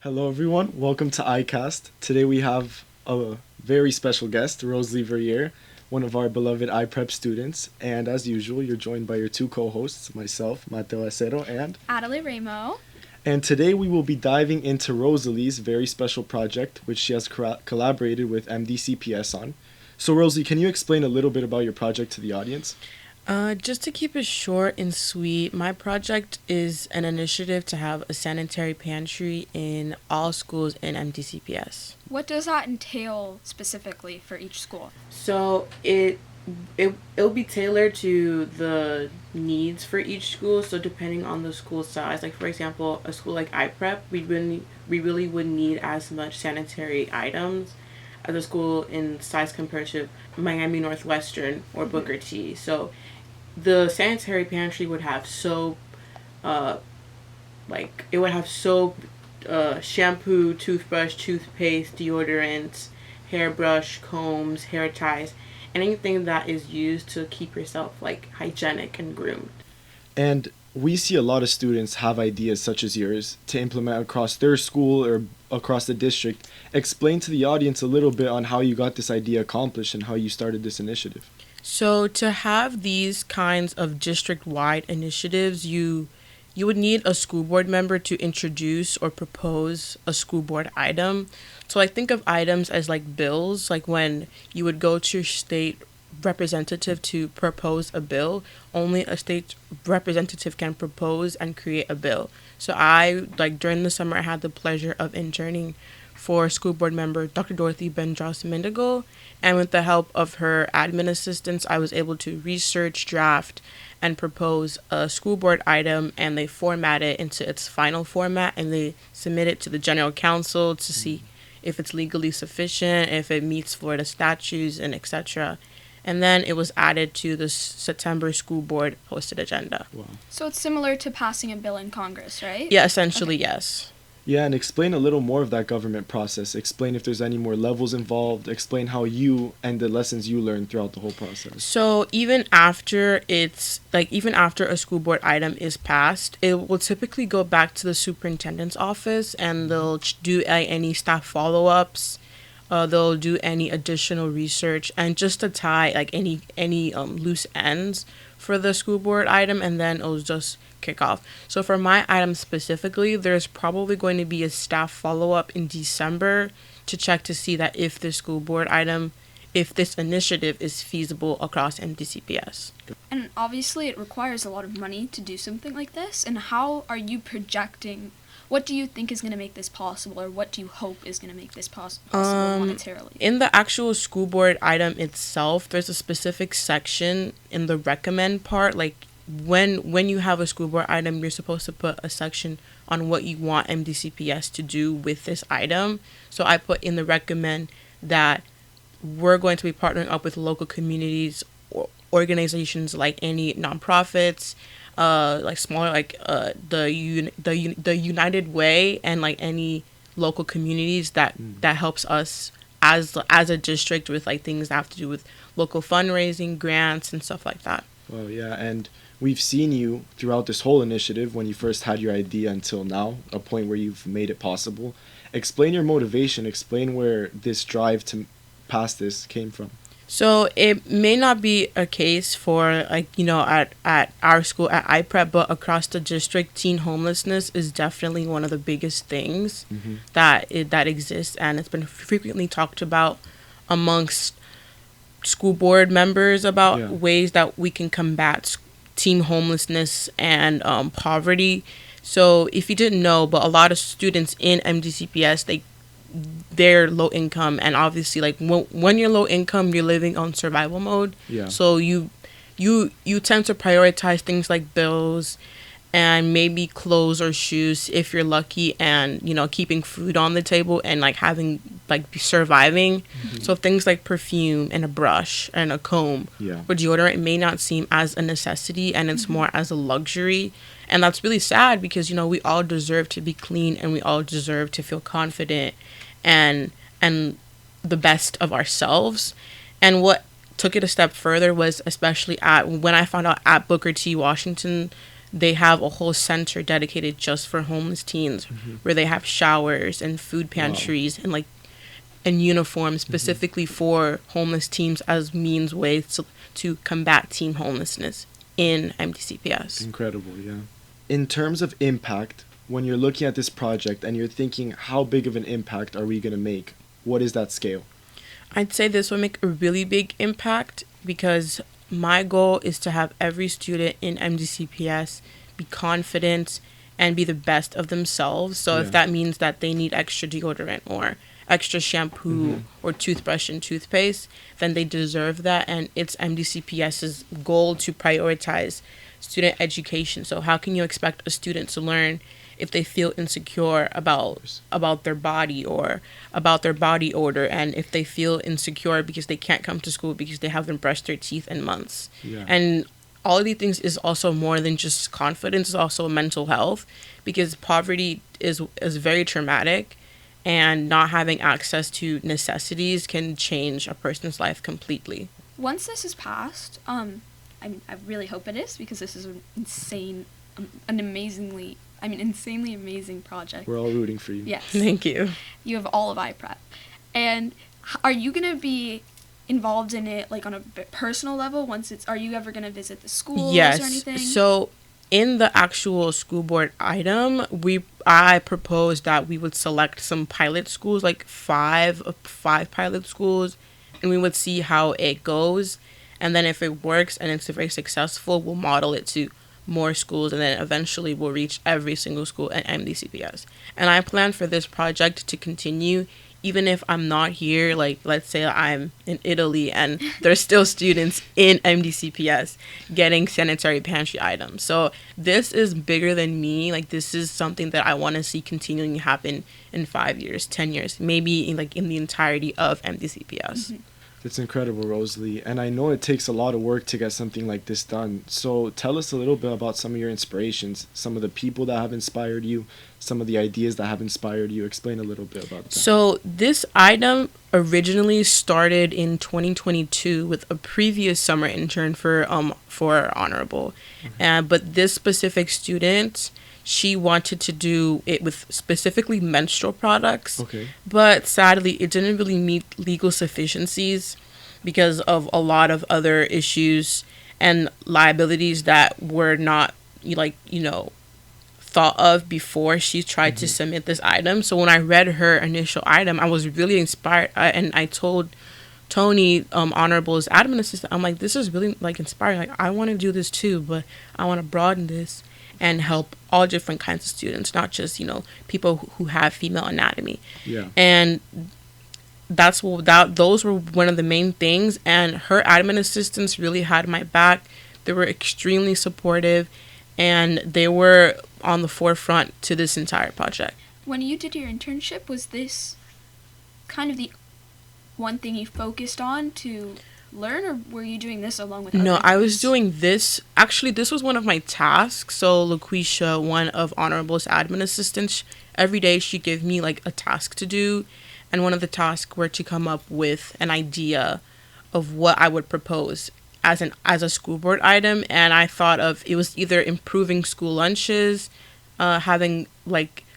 Hello, everyone. Welcome to iCast. Today we have a very special guest, Rosalie Verrier, one of our beloved iPrep students. And as usual, you're joined by your two co-hosts, myself, Mateo Acero, and Adelais Ramo. And today we will be diving into Rosalie's very special project, which she has collaborated with MDCPS on. So, Rosalie, can you explain a little bit about your project to the audience? Just to keep it short and sweet, my project is an initiative to have a sanitary pantry in all schools in MDCPS. What does that entail specifically for each school? So it'll be tailored to the needs for each school. So depending on the school size, like for example, a school like iPrep, we really would need as much sanitary items as a school in size compared to Miami Northwestern or Booker T. So the sanitary pantry would have soap, shampoo, toothbrush, toothpaste, deodorant, hairbrush, combs, hair ties, and anything that is used to keep yourself hygienic and groomed. And we see a lot of students have ideas such as yours to implement across their school or across the district. Explain to the audience a little bit on how you got this idea accomplished and how you started this initiative. So to have these kinds of district-wide initiatives, you would need a school board member to introduce or propose a school board item. So think of items as bills, like when you would go to your state representative to propose a bill, only a state representative can propose and create a bill. So during the summer, I had the pleasure of interning for school board member Dr. Dorothy Bendross-Mindingall, and with the help of her admin assistants, I was able to research, draft, and propose a school board item, and they format it into its final format, and they submit it to the general council to see if it's legally sufficient, if it meets Florida statutes, and etc. And then it was added to the September school board posted agenda. Wow. So it's similar to passing a bill in Congress, right? Yeah, essentially, yes. Yeah, and explain a little more of that government process. Explain if there's any more levels involved. Explain how you and the lessons you learned throughout the whole process. So even after a school board item is passed, it will typically go back to the superintendent's office, and they'll do any staff follow-ups. They'll do any additional research, and just to tie any loose ends for the school board item, and then it'll just kick off. So for my item specifically, there's probably going to be a staff follow-up in December to check to see that if this initiative is feasible across MDCPS. And obviously it requires a lot of money to do something like this. And how are you projecting? What do you think is going to make this possible, or what do you hope is going to make this possible monetarily? In the actual school board item itself, there's a specific section in the recommend part. When you have a school board item, you're supposed to put a section on what you want MDCPS to do with this item. So I put in the recommend that we're going to be partnering up with local communities or organizations like any nonprofits, the United Way, and any local communities that helps us as a district with things that have to do with local fundraising, grants, and stuff like that. Well, yeah, and we've seen you throughout this whole initiative, when you first had your idea until now, a point where you've made it possible. Explain your motivation. Explain where this drive to pass this came from. So it may not be a case for at our school at iPrep, but across the district, teen homelessness is definitely one of the biggest things that exists, and it's been frequently talked about amongst school board members about ways that we can combat teen homelessness and poverty. So if you didn't know, but a lot of students in MDCPS, they're low income, and obviously when you're low income, you're living on survival mode. So you tend to prioritize things like bills and maybe clothes or shoes if you're lucky, and keeping food on the table and having surviving. So things like perfume and a brush and a comb or deodorant may not seem as a necessity, and it's more as a luxury. And that's really sad, because we all deserve to be clean, and we all deserve to feel confident and the best of ourselves. And what took it a step further was, especially when I found out at Booker T. Washington, they have a whole center dedicated just for homeless teens, where they have showers and food pantries and and uniforms specifically for homeless teams as ways to combat teen homelessness in MDCPS. Incredible, yeah. In terms of impact, when you're looking at this project and you're thinking, how big of an impact are we going to make? What is that scale? I'd say this will make a really big impact because my goal is to have every student in MDCPS be confident and be the best of themselves. So if that means that they need extra deodorant or extra shampoo or toothbrush and toothpaste, then they deserve that. And it's MDCPS's goal to prioritize student education. So how can you expect a student to learn if they feel insecure about their body or about their body odor, and if they feel insecure because they can't come to school because they haven't brushed their teeth in months? And all of these things is also more than just confidence. It's also mental health, because poverty is very traumatic, and not having access to necessities can change a person's life completely. Once this is passed, I really hope it is, because this is an insanely amazing project. We're all rooting for you. Yes. Thank you. You have all of iPrep. And are you going to be involved in it on a personal level are you ever going to visit the schools or anything? Yes. So in the actual school board item, I proposed that we would select some pilot schools, five pilot schools, and we would see how it goes. And then if it works and it's very successful, we'll model it to more schools, and then eventually we'll reach every single school at MDCPS. And I plan for this project to continue even if I'm not here. Let's say I'm in Italy and there's still students in MDCPS getting sanitary pantry items. So this is bigger than me. This is something that I want to see continuing to happen in 5 years, 10 years, maybe in the entirety of MDCPS. It's incredible, Rosalie, and I know it takes a lot of work to get something like this done. So tell us a little bit about some of your inspirations, some of the people that have inspired you, some of the ideas that have inspired you. Explain a little bit about that. So this item originally started in 2022 with a previous summer intern for Honorable. But this specific student, she wanted to do it with specifically menstrual products. Okay. But sadly, it didn't really meet legal sufficiencies because of a lot of other issues and liabilities that were not, thought of before she tried to submit this item. So when I read her initial item, I was really inspired. And I told Tony, Honorable's admin assistant, I'm like, this is really inspiring. I want to do this too, but I want to broaden this and help all different kinds of students, not just, people who have female anatomy. Yeah. And those were one of the main things. And her admin assistants really had my back. They were extremely supportive, and they were on the forefront to this entire project. When you did your internship, was this kind of the one thing you focused on to learn, or were you doing this along with No, other I was things? doing this. Actually, this was one of my tasks. So LaQuisha, one of Honorable's admin assistants, every day she'd give me a task to do, and one of the tasks were to come up with an idea of what I would propose as a school board item. And I thought of, it was either improving school lunches, having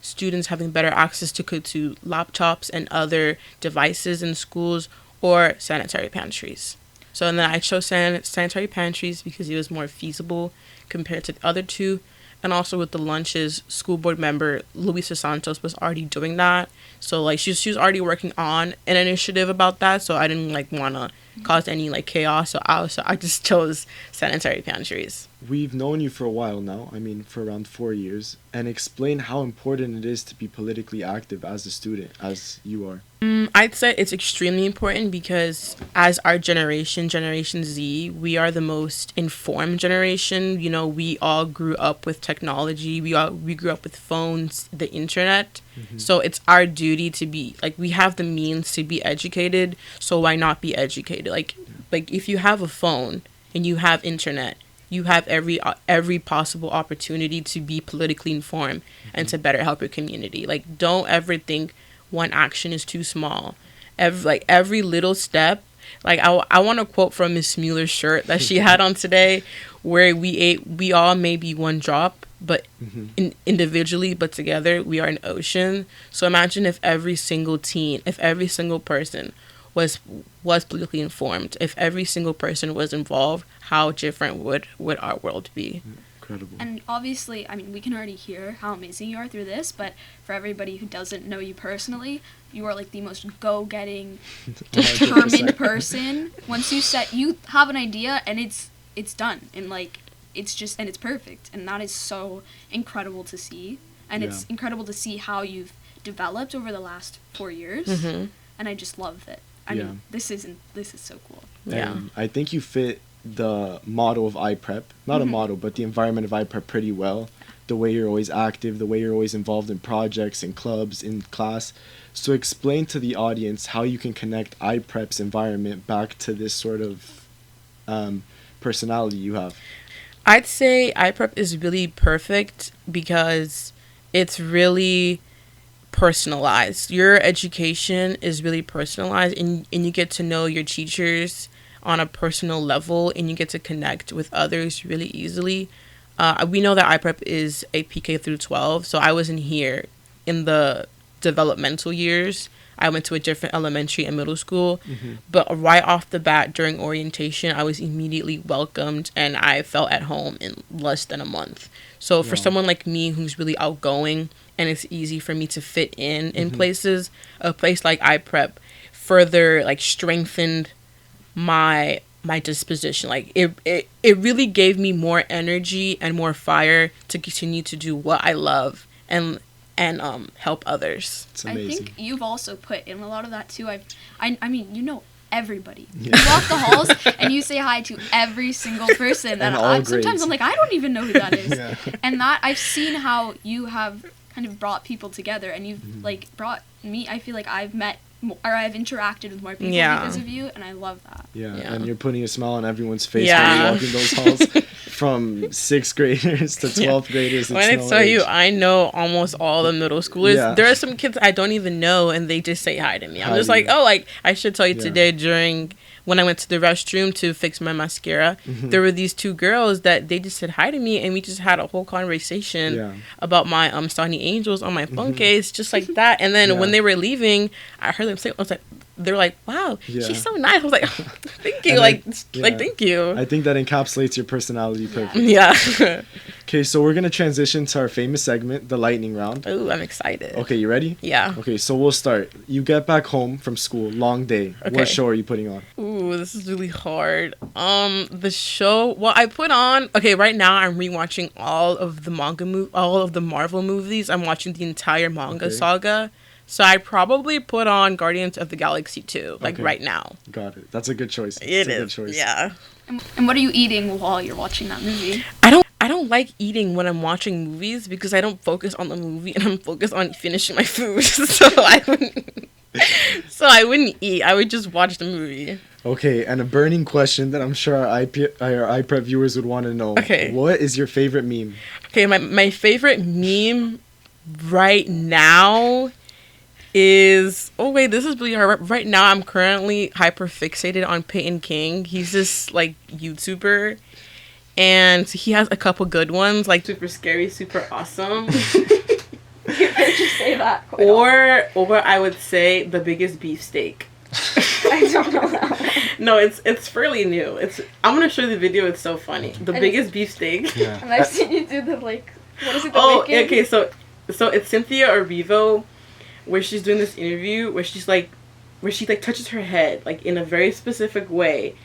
students having better access to laptops and other devices in schools, or sanitary pantries. So and then I chose sanitary pantries because it was more feasible compared to the other two. And also with the lunches, school board member Luisa Santos was already doing that. So she was already working on an initiative about that. So I didn't want to cause any chaos. So I just chose sanitary pantries. We've known you for a while now, for around 4 years, and explain how important it is to be politically active as a student, as you are. I'd say it's extremely important because as our Generation Z, we are the most informed generation. We all grew up with technology. We grew up with phones, the internet. So it's our duty to be, we have the means to be educated, so why not be educated? If you have a phone and you have internet, you have every possible opportunity to be politically informed and to better help your community. Don't ever think one action is too small. Every little step Like, I want to quote from Miss Mueller's shirt that she had on today, where we all may be one drop, but individually, but together, we are an ocean. So imagine if every single teen, if every single person was politically informed, if every single person was involved, how different would our world be? Incredible. And obviously, I mean, we can already hear how amazing you are through this, but for everybody who doesn't know you personally, you are like the most go-getting, determined person. Once you have an idea and it's done, and like it's perfect, and that is so incredible to see. And it's incredible to see how you've developed over the last 4 years, and I just love it. I mean, this is so cool. And I think you fit the motto of iPrep, not a motto, but the environment of iPrep pretty well. The way you're always active, the way you're always involved in projects, in clubs, in class. So explain to the audience how you can connect iPrep's environment back to this sort of personality you have. I'd say iPrep is really perfect because it's really personalized. Your education is really personalized, and you get to know your teachers on a personal level, and you get to connect with others really easily. We know that iPrep is a PK through 12, so I wasn't here in the developmental years. I went to a different elementary and middle school, but right off the bat during orientation, I was immediately welcomed, and I felt at home in less than a month. So for someone like me who's really outgoing, and it's easy for me to fit in places, a place like iPrep further like strengthened my disposition. Like it really gave me more energy and more fire to continue to do what I love and help others. It's amazing. I think you've also put in a lot of that too. I mean, you know everybody. You walk the halls and you say hi to every single person. That sometimes I'm like, I don't even know who that is. And that I've seen how you have kind of brought people together, and you've like brought me. I feel like I've met or I've interacted with more people because of you, and I love that. And you're putting a smile on everyone's face when you walk in those halls, from 6th graders to 12th graders. When I tell you, I know almost all the middle schoolers. There are some kids I don't even know, and they just say hi to me. I'm just like, oh, like, I should tell you today when I went to the restroom to fix my mascara, there were these 2 girls that they just said hi to me, and we just had a whole conversation about my Stony Angels on my phone case, just like that. And then when they were leaving, I heard them say, they're like, wow, she's so nice. I was like, oh, thank you. Thank you. I think that encapsulates your personality perfectly. Okay, so we're going to transition to our famous segment, the lightning round. Ooh, I'm excited. Okay, you ready? Yeah. Okay, so we'll start. You get back home from school, long day. Okay. What show are you putting on? Ooh, this is really hard. The show, I put on, right now I'm rewatching all of the Marvel movies. I'm watching the entire manga saga. So I probably put on Guardians of the Galaxy 2, right now. Got it. That's a good choice. It is. Good choice. Yeah. And what are you eating while you're watching that movie? I don't like eating when I'm watching movies because I don't focus on the movie and I'm focused on finishing my food. So I wouldn't eat. I would just watch the movie. Okay, and a burning question that I'm sure our iPrep viewers would want to know. Okay. What is your favorite meme? Okay, my favorite meme right now is... Oh, wait, this is really hard. Right now, I'm currently hyper fixated on Peyton King. He's this, YouTuber. And he has a couple good ones, super scary, super awesome. You just say that. Or I would say the biggest beefsteak. I don't know that one. No, it's fairly new. I'm gonna show you the video. It's so funny. The biggest beefsteak. Yeah. And I've seen you do the what is it? Okay. So it's Cynthia Erivo, where she's doing this interview where she touches her head in a very specific way.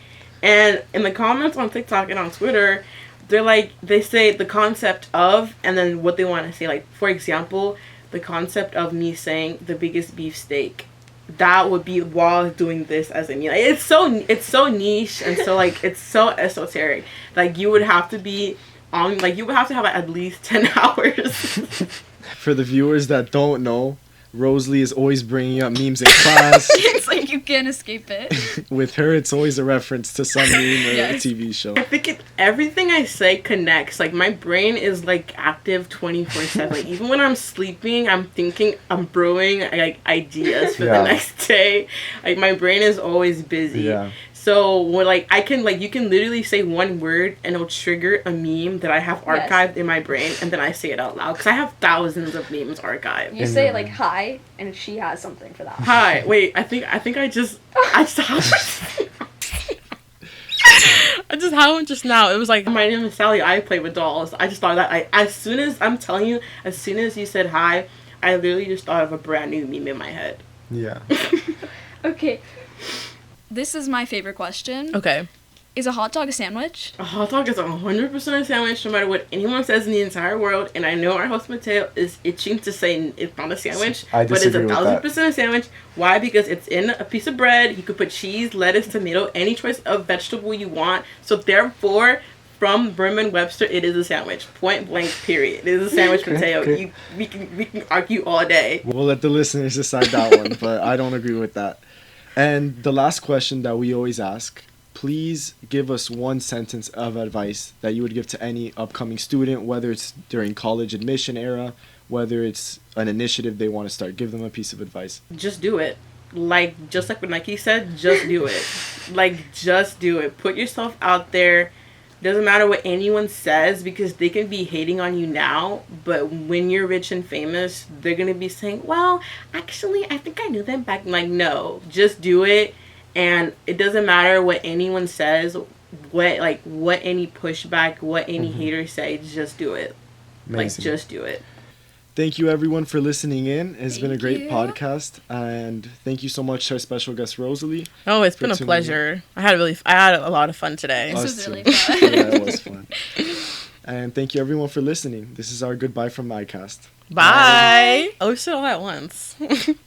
And in the comments on TikTok and on Twitter, they say the concept of, and then what they want to say. For example, the concept of me saying the biggest beefsteak. That would be while doing this as a meal. It's so niche and so it's so esoteric. You would have to be on, you would have to have at least 10 hours. For the viewers that don't know, Rosalie is always bringing up memes in class. It's You can't escape it. With her, it's always a reference to some meme or Yes. a TV show. I think everything I say connects. Like, my brain is, like, active 24/7. Like, even when I'm sleeping, I'm thinking, I'm brewing, like, ideas for the next day. Like, my brain is always busy. Yeah. So, when, like, you can literally say one word and it'll trigger a meme that I have archived in my brain, and then I say it out loud. Because I have thousands of memes archived. You say like hi, and she has something for that. Hi. Wait, I think I just I just had one just now. It was like, my name is Sally. I play with dolls. I just thought of that. As soon as you said hi, I literally just thought of a brand new meme in my head. Yeah. Okay. This is my favorite question. Okay. Is a hot dog a sandwich? A hot dog is 100% a sandwich, no matter what anyone says in the entire world. And I know our host Mateo is itching to say it's not a sandwich, I but it's disagree with that. 1,000% a sandwich. Why? Because it's in a piece of bread. You could put cheese, lettuce, tomato, any choice of vegetable you want. So therefore, from Berman-Webster, it is a sandwich. Point blank. Period. It is a sandwich, Mateo. Okay. We can argue all day. We'll let the listeners decide that one, but I don't agree with that. And the last question that we always ask, please give us one sentence of advice that you would give to any upcoming student, whether it's during college admission era, whether it's an initiative they want to start. Give them a piece of advice. Just do it. Just like what Nike said, just do it. Just do it. Put yourself out there. Doesn't matter what anyone says, because they can be hating on you now, but when you're rich and famous, they're going to be saying, well, actually, I think I knew them back. No, just do it. And it doesn't matter what anyone says, what any pushback, what any haters say, just do it. Amazing. Just do it. Thank you, everyone, for listening in. It's been a Thank great you. podcast, and thank you so much to our special guest, Rosalie. Oh, it's For been a tuning pleasure. I had a lot of fun today. This Us was too. really fun. Yeah, it was fun. And thank you, everyone, for listening. This is our goodbye from iCast. Bye. Oh, we said all at once.